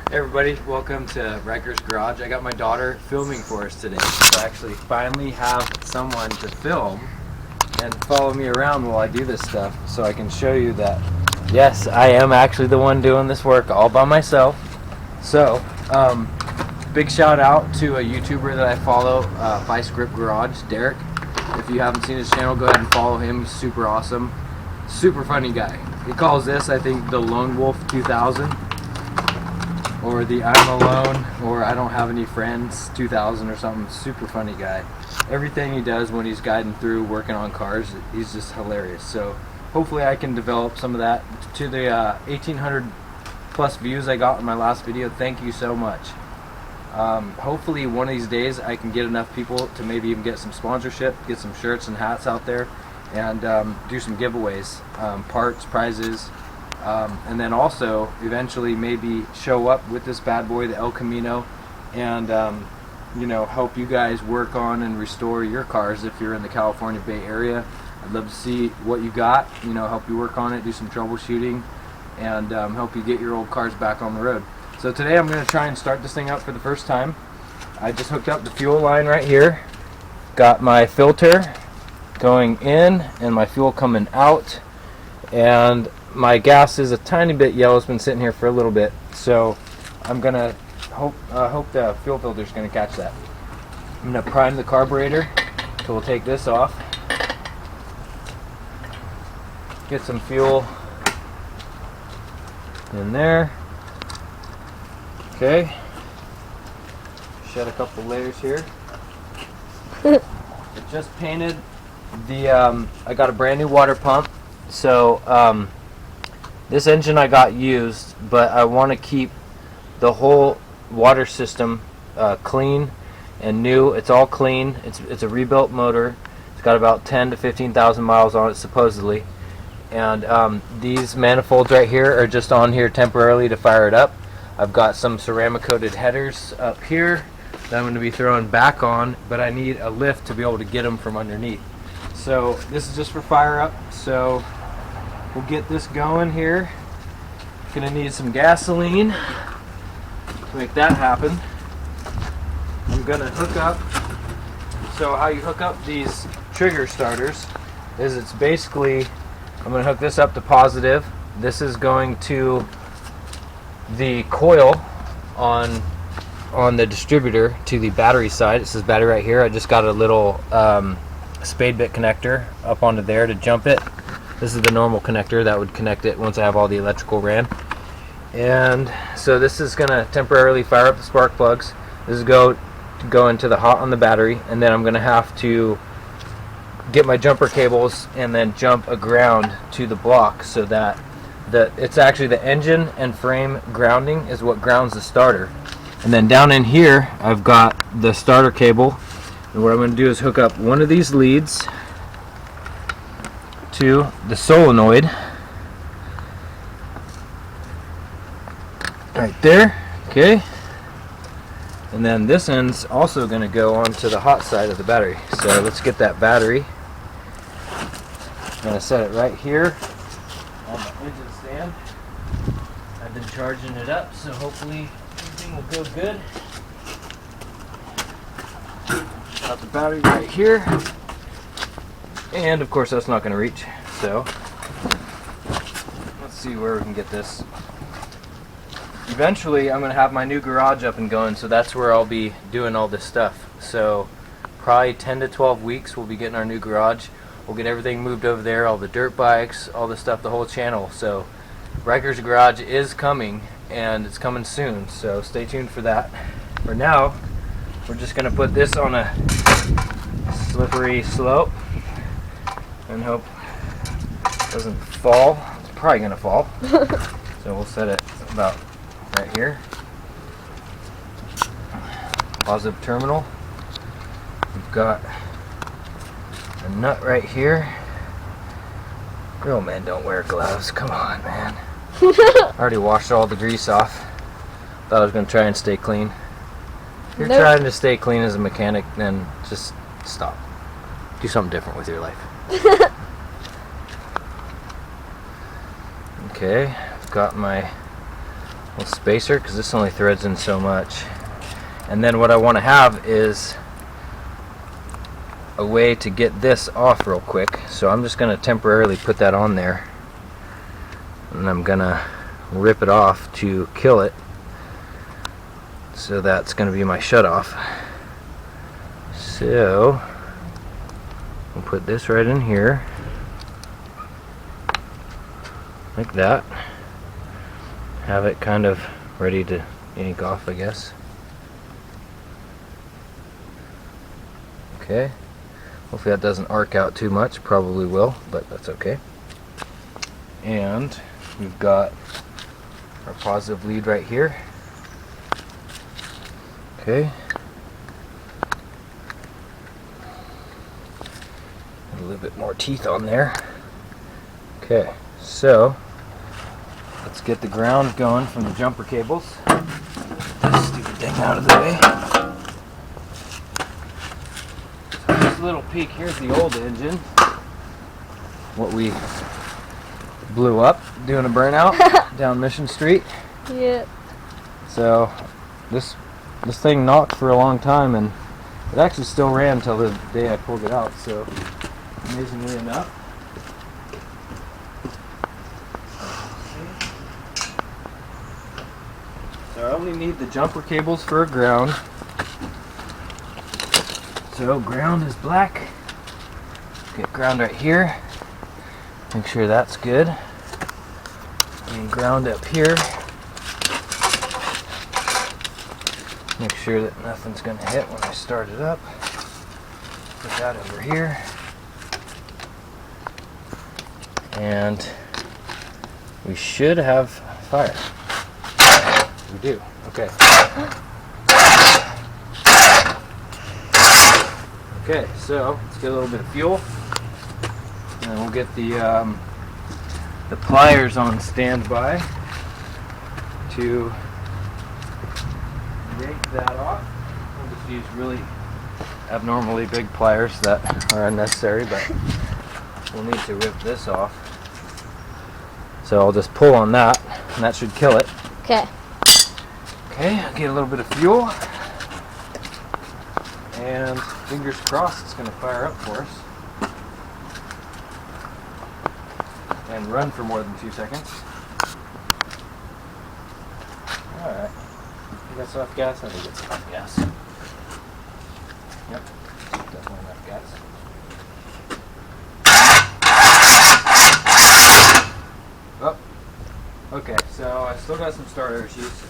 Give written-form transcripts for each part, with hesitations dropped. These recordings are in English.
Hey everybody, welcome to Riker's Garage. I got my daughter filming for us today. So I actually finally have someone to film and follow me around while I do this stuff so I can show you that yes, I am actually the one doing this work all by myself. So, big shout out to a YouTuber that I follow, Vice Grip Garage, Derek. If you haven't seen his channel, go ahead and follow him. He's super awesome. Super funny guy. He calls this, I think, the Lone Wolf 2000. Or the I'm alone, or I don't have any friends 2000 or something. Super funny guy. Everything he does when he's guiding through working on cars, he's just hilarious. So hopefully I can develop some of that. To the 1800 plus views I got in my last video, thank you so much. Hopefully one of these days I can get enough people to maybe even get some sponsorship, get some shirts and hats out there, and do some giveaways, parts, prizes. And then also eventually maybe show up with this bad boy, the El Camino, and you know, help you guys work on and restore your cars if you're in the California Bay Area. I'd love to see what you got, you know, help you work on it, do some troubleshooting, and help you get your old cars back on the road. So today I'm going to try and start this thing up for the first time. I just hooked up the fuel line right here, got my filter going in and my fuel coming out, and my gas is a tiny bit yellow. It's been sitting here for a little bit, so I'm gonna hope the fuel filter is gonna catch that. I'm gonna prime the carburetor, so we'll take this off, get some fuel in there. Okay, shed a couple layers here. I just painted the I got a brand new water pump, so this engine I got used, but I want to keep the whole water system clean and new. It's all clean. It's a rebuilt motor. It's got about 10 to 15,000 miles on it supposedly. And these manifolds right here are just on here temporarily to fire it up. I've got some ceramic coated headers up here that I'm going to be throwing back on, but I need a lift to be able to get them from underneath. So this is just for fire up. So we'll get this going here. Gonna need some gasoline to make that happen. I'm gonna hook up. So how you hook up these trigger starters is it's basically, I'm gonna hook this up to positive. This is going to the coil on the distributor to the battery side. It says battery right here. I just got a little spade bit connector up onto there to jump it. This is the normal connector that would connect it once I have all the electrical ran. And so this is going to temporarily fire up the spark plugs. This is go into the hot on the battery, and then I'm going to have to get my jumper cables and then jump a ground to the block so that it's actually the engine and frame grounding is what grounds the starter. And then down in here I've got the starter cable, and what I'm going to do is hook up one of these leads to the solenoid right there. Okay, and then this end's also going to go onto the hot side of the battery. So let's get that battery. I'm going to set it right here on the engine stand. I've been charging it up, so hopefully everything will go good. Got the battery right here. And of course that's not going to reach, so let's see where we can get this. Eventually I'm going to have my new garage up and going, so that's where I'll be doing all this stuff. So probably 10 to 12 weeks we'll be getting our new garage. We'll get everything moved over there, all the dirt bikes, all the stuff, the whole channel. So Riker's Garage is coming, and it's coming soon, so stay tuned for that. For now, we're just going to put this on a slippery slope and hope it doesn't fall. It's probably gonna fall. So we'll set it about right here. Positive terminal. We've got a nut right here. Real men don't wear gloves. Come on, man. I already washed all the grease off. Thought I was gonna try and stay clean. If you're trying to stay clean as a mechanic, then just stop. Do something different with your life. Okay, I've got my little spacer because this only threads in so much. And then what I want to have is a way to get this off real quick. So I'm just going to temporarily put that on there, and I'm going to rip it off to kill it. So that's going to be my shutoff. So we'll put this right in here like that. Have it kind of ready to yank off, I guess. Okay. Hopefully that doesn't arc out too much. Probably will, but that's okay. And we've got our positive lead right here. Okay. A little bit more teeth on there. Okay, so let's get the ground going from the jumper cables. Get this stupid thing out of the way. So just a little peek. Here's the old engine. What we blew up doing a burnout down Mission Street. Yep. So this thing knocked for a long time, and it actually still ran until the day I pulled it out. So amazingly enough. So I only need the jumper cables for a ground. So ground is black. Get ground right here. Make sure that's good. And ground up here. Make sure that nothing's going to hit when I start it up. Put that over here. And we should have fire. We do. Okay. Okay, so let's get a little bit of fuel. And then we'll get the pliers on standby to yank that off. We'll just use really abnormally big pliers that are unnecessary, but we'll need to rip this off. So I'll just pull on that, and that should kill it. Okay. Okay, I'll get a little bit of fuel. And fingers crossed it's going to fire up for us. And run for more than 2 seconds. Alright. You got enough gas? I think it's enough gas. Yep. Definitely enough gas. Oh. Okay, so I still got some starter issues.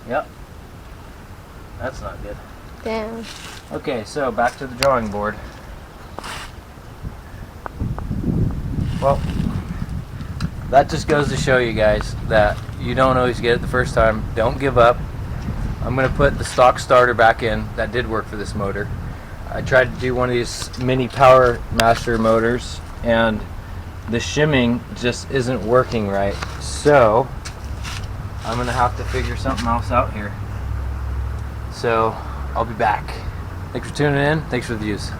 Yep. That's not good. Damn. Okay, so back to the drawing board. Well, that just goes to show you guys that you don't always get it the first time. Don't give up. I'm going to put the stock starter back in. That did work for this motor. I tried to do one of these mini Power Master motors, and the shimming just isn't working right. So I'm going to have to figure something else out here. So I'll be back. Thanks for tuning in. Thanks for the views.